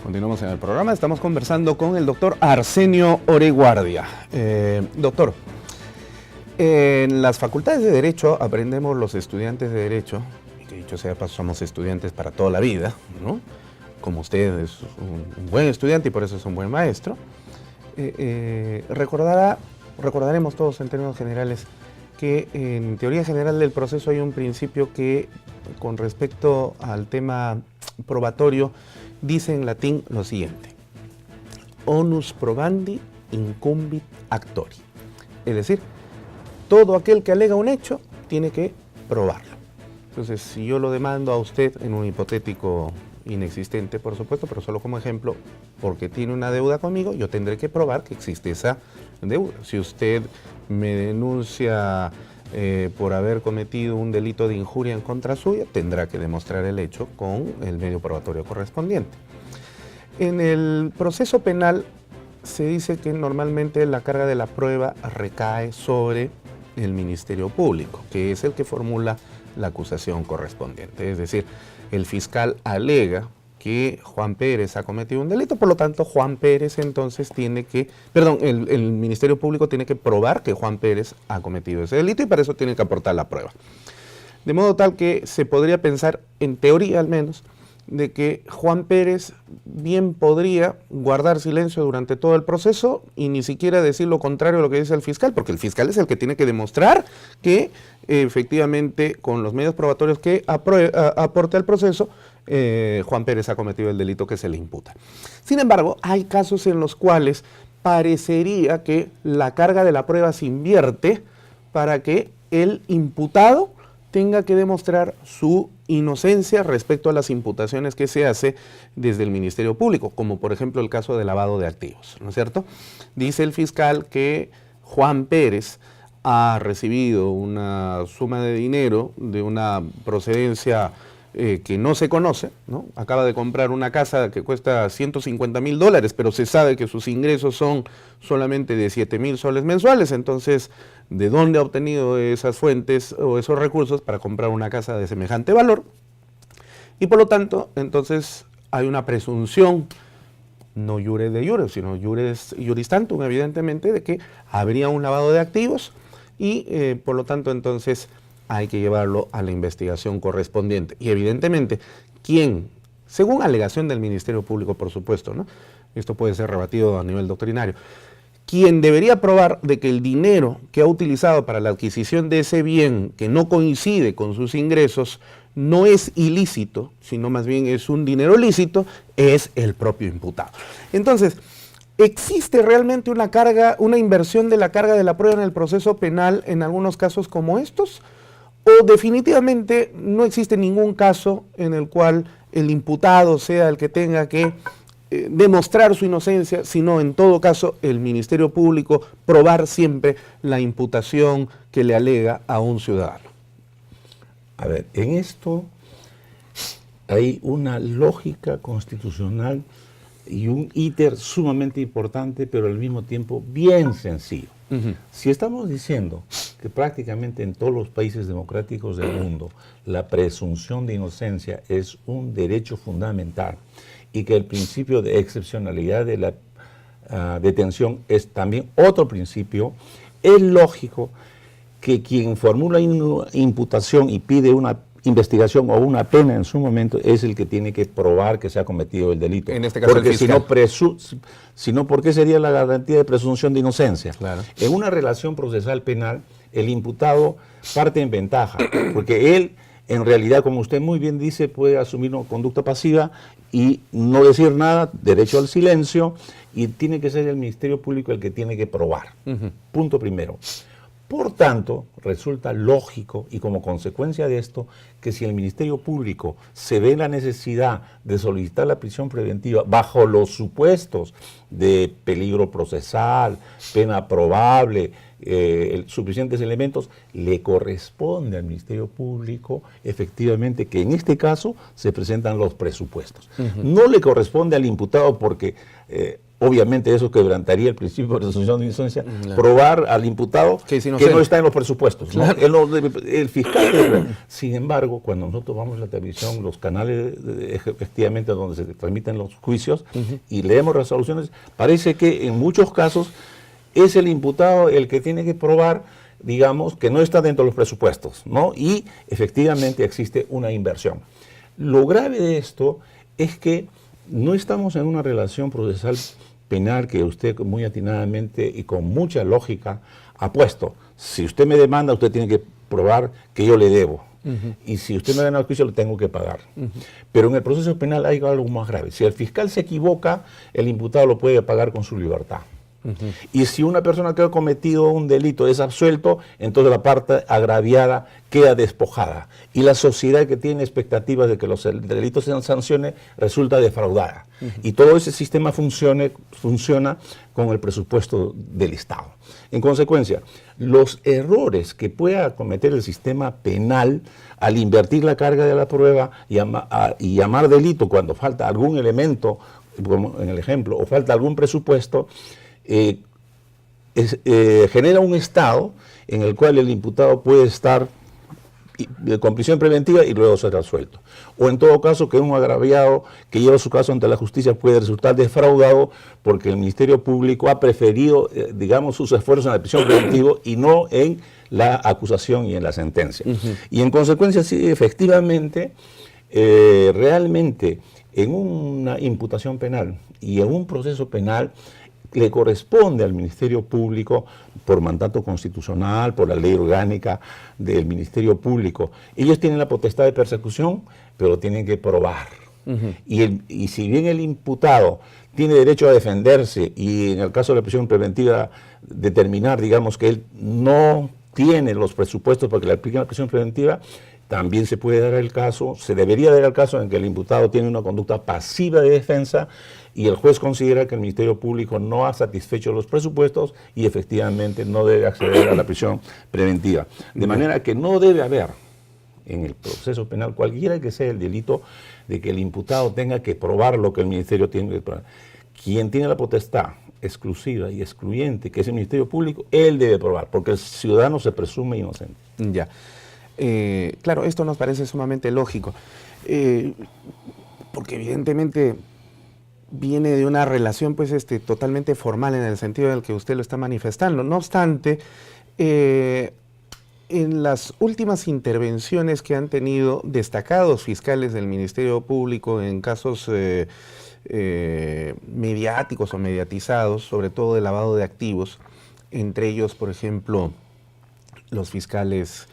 Continuamos en el programa, estamos conversando con el doctor Arsenio Oreguardia. Doctor, en las facultades de Derecho aprendemos los estudiantes de Derecho, y que dicho sea paso somos estudiantes para toda la vida, ¿no? Como usted es un buen estudiante y por eso es un buen maestro, recordaremos todos en términos generales que en teoría general del proceso hay un principio que con respecto al tema probatorio dice en latín lo siguiente: onus probandi incumbit actori. Es decir, todo aquel que alega un hecho tiene que probarlo. Entonces, si yo lo demando a usted en un hipotético inexistente, por supuesto, pero solo como ejemplo, porque tiene una deuda conmigo, yo tendré que probar que existe esa deuda. Si usted me denuncia por haber cometido un delito de injuria en contra suya, tendrá que demostrar el hecho con el medio probatorio correspondiente. En el proceso penal se dice que normalmente la carga de la prueba recae sobre el Ministerio Público, que es el que formula la acusación correspondiente. Es decir, el fiscal alega que Juan Pérez ha cometido un delito, por lo tanto Juan Pérez entonces tiene que, el Ministerio Público tiene que probar que Juan Pérez ha cometido ese delito y para eso tiene que aportar la prueba. De modo tal que se podría pensar, en teoría al menos, de que Juan Pérez bien podría guardar silencio durante todo el proceso y ni siquiera decir lo contrario a lo que dice el fiscal, porque el fiscal es el que tiene que demostrar que efectivamente con los medios probatorios que aporte al proceso, Juan Pérez ha cometido el delito que se le imputa. Sin embargo, hay casos en los cuales parecería que la carga de la prueba se invierte para que el imputado tenga que demostrar su inocencia respecto a las imputaciones que se hace desde el Ministerio Público, como por ejemplo el caso de lavado de activos, ¿no es cierto? Dice el fiscal que Juan Pérez ha recibido una suma de dinero de una procedencia que no se conoce, ¿no? Acaba de comprar una casa que cuesta $150.000, pero se sabe que sus ingresos son solamente de 7.000 soles mensuales, entonces, ¿de dónde ha obtenido esas fuentes o esos recursos para comprar una casa de semejante valor? Y por lo tanto, entonces, hay una presunción, no iure de iure, sino iuris tantum, evidentemente, de que habría un lavado de activos y, por lo tanto, entonces, hay que llevarlo a la investigación correspondiente. Y evidentemente, quien, según alegación del Ministerio Público, por supuesto, ¿no? Esto puede ser rebatido a nivel doctrinario, quien debería probar de que el dinero que ha utilizado para la adquisición de ese bien que no coincide con sus ingresos no es ilícito, sino más bien es un dinero lícito, es el propio imputado. Entonces, ¿existe realmente una inversión de la carga de la prueba en el proceso penal en algunos casos como estos? ¿O definitivamente no existe ningún caso en el cual el imputado sea el que tenga que demostrar su inocencia, sino en todo caso el Ministerio Público probar siempre la imputación que le alega a un ciudadano? A ver, en esto hay una lógica constitucional y un íter sumamente importante, pero al mismo tiempo bien sencillo. Si estamos diciendo que prácticamente en todos los países democráticos del mundo la presunción de inocencia es un derecho fundamental y que el principio de excepcionalidad de la detención es también otro principio, es lógico que quien formula una imputación y pide una investigación o una pena en su momento es el que tiene que probar que se ha cometido el delito. En este caso porque el fiscal. si no, ¿por qué sería la garantía de presunción de inocencia? Claro. En una relación procesal penal, el imputado parte en ventaja, porque él, en realidad, como usted muy bien dice, puede asumir una conducta pasiva y no decir nada, derecho al silencio, y tiene que ser el Ministerio Público el que tiene que probar. Punto primero. Por tanto, resulta lógico y como consecuencia de esto, que si el Ministerio Público se ve la necesidad de solicitar la prisión preventiva bajo los supuestos de peligro procesal, pena probable, suficientes elementos, le corresponde al Ministerio Público efectivamente que en este caso se presentan los presupuestos. No le corresponde al imputado porque obviamente eso quebrantaría el principio de presunción de inocencia, Claro. probar al imputado Que es que inocente. no está en los presupuestos. ¿No? Claro. Él no debe- el fiscal debe- Sin embargo, cuando nosotros vamos a la televisión, los canales efectivamente donde se transmiten los juicios y leemos resoluciones, parece que en muchos casos es el imputado el que tiene que probar, digamos, que no está dentro de los presupuestos, ¿no? Y efectivamente existe una inversión. Lo grave de esto es que no estamos en una relación procesal penal que usted muy atinadamente y con mucha lógica ha puesto. Si usted me demanda, usted tiene que probar que yo le debo. Y si usted me gana el juicio, lo tengo que pagar. Pero en el proceso penal hay algo más grave. Si el fiscal se equivoca, el imputado lo puede pagar con su libertad. Y si una persona que ha cometido un delito es absuelto, entonces la parte agraviada queda despojada. Y la sociedad que tiene expectativas de que los delitos sean sanciones resulta defraudada. Y todo ese sistema funciona con el presupuesto del Estado. En consecuencia, los errores que pueda cometer el sistema penal al invertir la carga de la prueba y llamar delito cuando falta algún elemento, como en el ejemplo, o falta algún presupuesto, genera un estado en el cual el imputado puede estar con prisión preventiva y luego ser absuelto. O en todo caso que un agraviado que lleva su caso ante la justicia puede resultar defraudado porque el Ministerio Público ha preferido, digamos, sus esfuerzos en la prisión preventiva y no en la acusación y en la sentencia. Y en consecuencia, sí, efectivamente, realmente en una imputación penal y en un proceso penal, le corresponde al Ministerio Público, por mandato constitucional, por la ley orgánica del Ministerio Público. Ellos tienen la potestad de persecución, pero tienen que probar. Y si bien el imputado tiene derecho a defenderse y en el caso de la prisión preventiva determinar, digamos, que él no tiene los presupuestos para que le apliquen la prisión preventiva, también se puede dar el caso, se debería dar el caso en que el imputado tiene una conducta pasiva de defensa y el juez considera que el Ministerio Público no ha satisfecho los presupuestos y efectivamente no debe acceder a la prisión preventiva. De manera que no debe haber en el proceso penal, cualquiera que sea el delito, de que el imputado tenga que probar lo que el Ministerio tiene que probar. Quien tiene la potestad exclusiva y excluyente, que es el Ministerio Público, él debe probar, porque el ciudadano se presume inocente. Ya. Claro, esto nos parece sumamente lógico, porque evidentemente viene de una relación pues totalmente formal en el sentido en el que usted lo está manifestando. No obstante, en las últimas intervenciones que han tenido destacados fiscales del Ministerio Público en casos mediáticos o mediatizados, sobre todo de lavado de activos, entre ellos, por ejemplo, los fiscales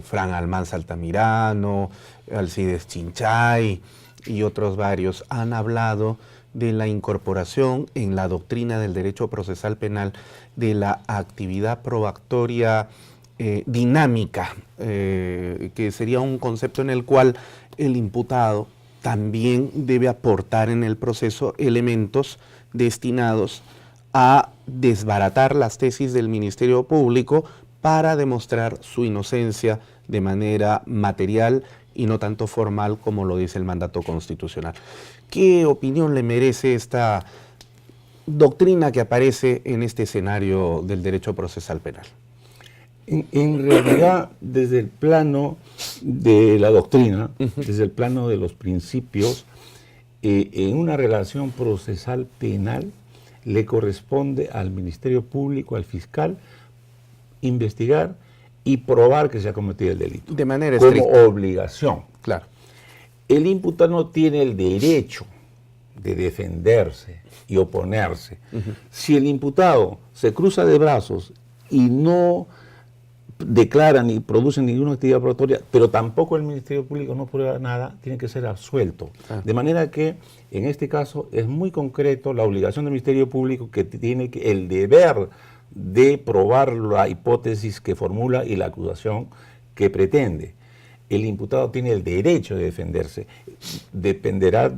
Fran Almanza Altamirano, Alcides Chinchay y otros varios, han hablado de la incorporación en la doctrina del derecho procesal penal de la actividad probatoria dinámica, que sería un concepto en el cual el imputado también debe aportar en el proceso elementos destinados a desbaratar las tesis del Ministerio Público para demostrar su inocencia de manera material y no tanto formal como lo dice el mandato constitucional. ¿Qué opinión le merece esta doctrina que aparece en este escenario del derecho procesal penal? En realidad, desde el plano de la doctrina, desde el plano de los principios, en una relación procesal penal le corresponde al Ministerio Público, al fiscal, investigar y probar que se ha cometido el delito. De manera como estricta. obligación. Claro. El imputado no tiene el derecho de defenderse y oponerse. Si el imputado se cruza de brazos y no declara ni produce ninguna actividad probatoria, pero tampoco el Ministerio Público no prueba nada, tiene que ser absuelto. De manera que, en este caso, es muy concreto la obligación del Ministerio Público que tiene el deber de probar la hipótesis que formula y la acusación que pretende. El imputado tiene el derecho de defenderse. Dependerá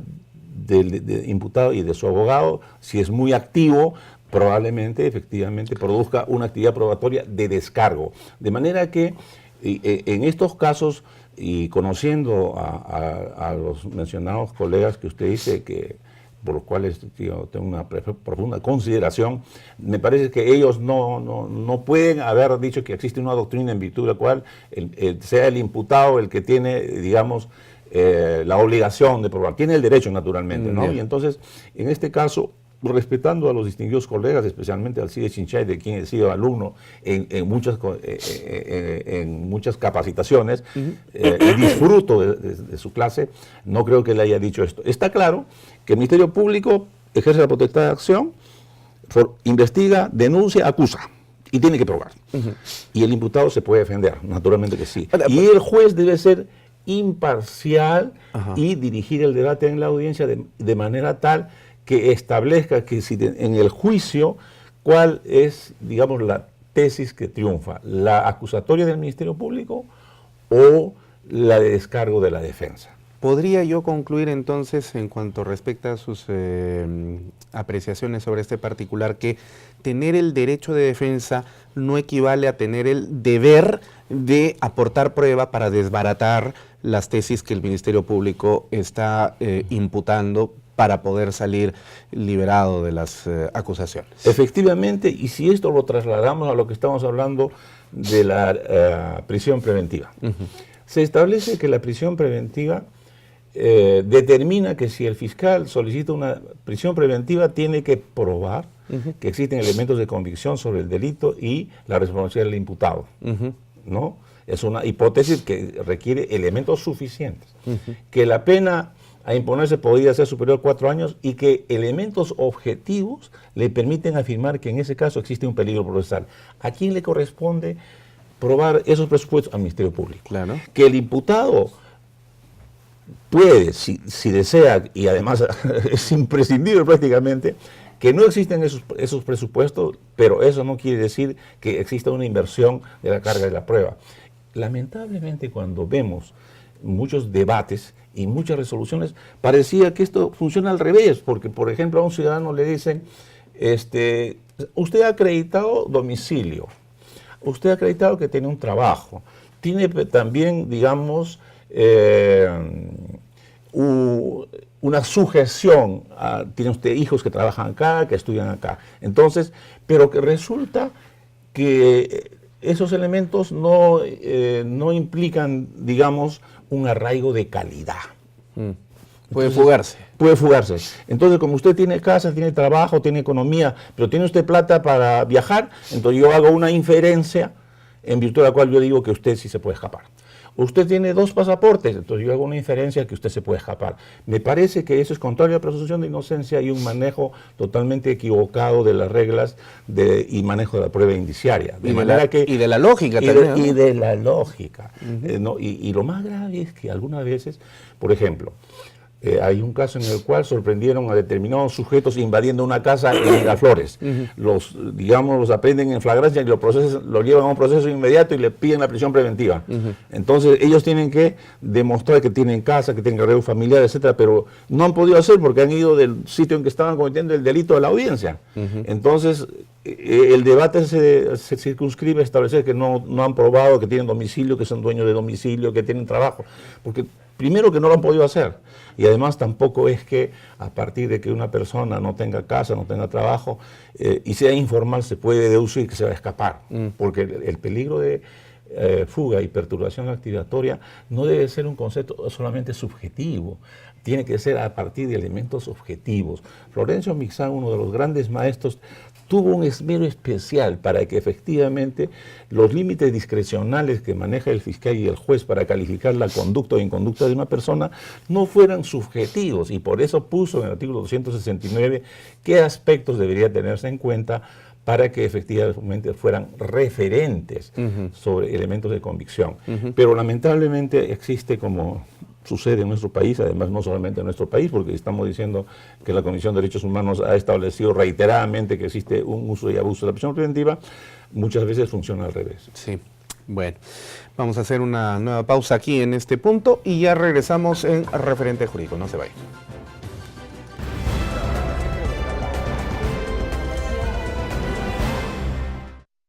del imputado y de su abogado. Si es muy activo, probablemente, efectivamente, produzca una actividad probatoria de descargo. De manera que en estos casos, y conociendo a los mencionados colegas que usted dice que por los cuales yo tengo una profunda consideración, me parece que ellos no pueden haber dicho que existe una doctrina en virtud de la cual sea el imputado el que tiene, digamos, la obligación de probar. Tiene el derecho, naturalmente, ¿no? Y entonces, en este caso, respetando a los distinguidos colegas, especialmente al CIDE Chinchay, de quien he sido alumno en muchas capacitaciones, y disfruto de su clase, no creo que le haya dicho esto. Está claro que el Ministerio Público ejerce la potestad de acción, investiga, denuncia, acusa, y tiene que probar. Y el imputado se puede defender, naturalmente que sí. Y el juez debe ser imparcial y dirigir el debate en la audiencia de manera tal que establezca que si en el juicio cuál es, digamos, la tesis que triunfa, la acusatoria del Ministerio Público o la de descargo de la defensa. ¿Podría yo concluir entonces, en cuanto respecta a sus apreciaciones sobre este particular, que tener el derecho de defensa no equivale a tener el deber de aportar prueba para desbaratar las tesis que el Ministerio Público está imputando para poder salir liberado de las acusaciones? Efectivamente, y si esto lo trasladamos a lo que estamos hablando de la prisión preventiva, se establece que la prisión preventiva determina que si el fiscal solicita una prisión preventiva, tiene que probar que existen elementos de convicción sobre el delito y la responsabilidad del imputado, ¿no? Es una hipótesis que requiere elementos suficientes. Que la pena a imponerse podría ser superior a 4 años y que elementos objetivos le permiten afirmar que en ese caso existe un peligro procesal. ¿A quién le corresponde probar esos presupuestos? Al Ministerio Público. Claro. Que el imputado puede, si desea, y además es imprescindible prácticamente, que no existen esos presupuestos, pero eso no quiere decir que exista una inversión de la carga de la prueba. Lamentablemente, cuando vemos muchos debates y muchas resoluciones, parecía que esto funciona al revés, porque, por ejemplo, a un ciudadano le dicen, usted ha acreditado domicilio, usted ha acreditado que tiene un trabajo, tiene también, digamos, una sujeción, tiene usted hijos que trabajan acá, que estudian acá. Entonces, pero que resulta que esos elementos no implican, digamos, un arraigo de calidad. Puede fugarse. Puede fugarse. Entonces, como usted tiene casa, tiene trabajo, tiene economía, pero tiene usted plata para viajar, entonces yo hago una inferencia en virtud de la cual yo digo que usted sí se puede escapar. Usted tiene 2 pasaportes, entonces yo hago una inferencia que usted se puede escapar. Me parece que eso es contrario a la presunción de inocencia y un manejo totalmente equivocado de las reglas y manejo de la prueba indiciaria. Y de la lógica también. Y de la lógica. ¿No? Y lo más grave es que algunas veces, por ejemplo, hay un caso en el cual sorprendieron a determinados sujetos invadiendo una casa en Miraflores. Los aprenden en flagrancia y lo llevan a un proceso inmediato y le piden la prisión preventiva. Entonces ellos tienen que demostrar que tienen casa, que tienen arreglo familiar, etcétera, pero no han podido hacer porque han ido del sitio en que estaban cometiendo el delito de la audiencia. Entonces el debate se circunscribe a establecer que no han probado que tienen domicilio, que son dueños de domicilio, que tienen trabajo, porque primero que no lo han podido hacer, y además tampoco es que a partir de que una persona no tenga casa, no tenga trabajo, y sea informal, se puede deducir que se va a escapar, porque el peligro de fuga y perturbación activatoria no debe ser un concepto solamente subjetivo, tiene que ser a partir de elementos objetivos. Florencio Mixán, uno de los grandes maestros, tuvo un esmero especial para que efectivamente los límites discrecionales que maneja el fiscal y el juez para calificar la conducta o inconducta de una persona no fueran subjetivos, y por eso puso en el artículo 269 qué aspectos debería tenerse en cuenta para que efectivamente fueran referentes sobre elementos de convicción. Pero lamentablemente existe, como sucede en nuestro país, además no solamente en nuestro país, porque estamos diciendo que la Comisión de Derechos Humanos ha establecido reiteradamente que existe un uso y abuso de la prisión preventiva, muchas veces funciona al revés. Sí, bueno, vamos a hacer una nueva pausa aquí en este punto y ya regresamos en Referente Jurídico, no se vayan.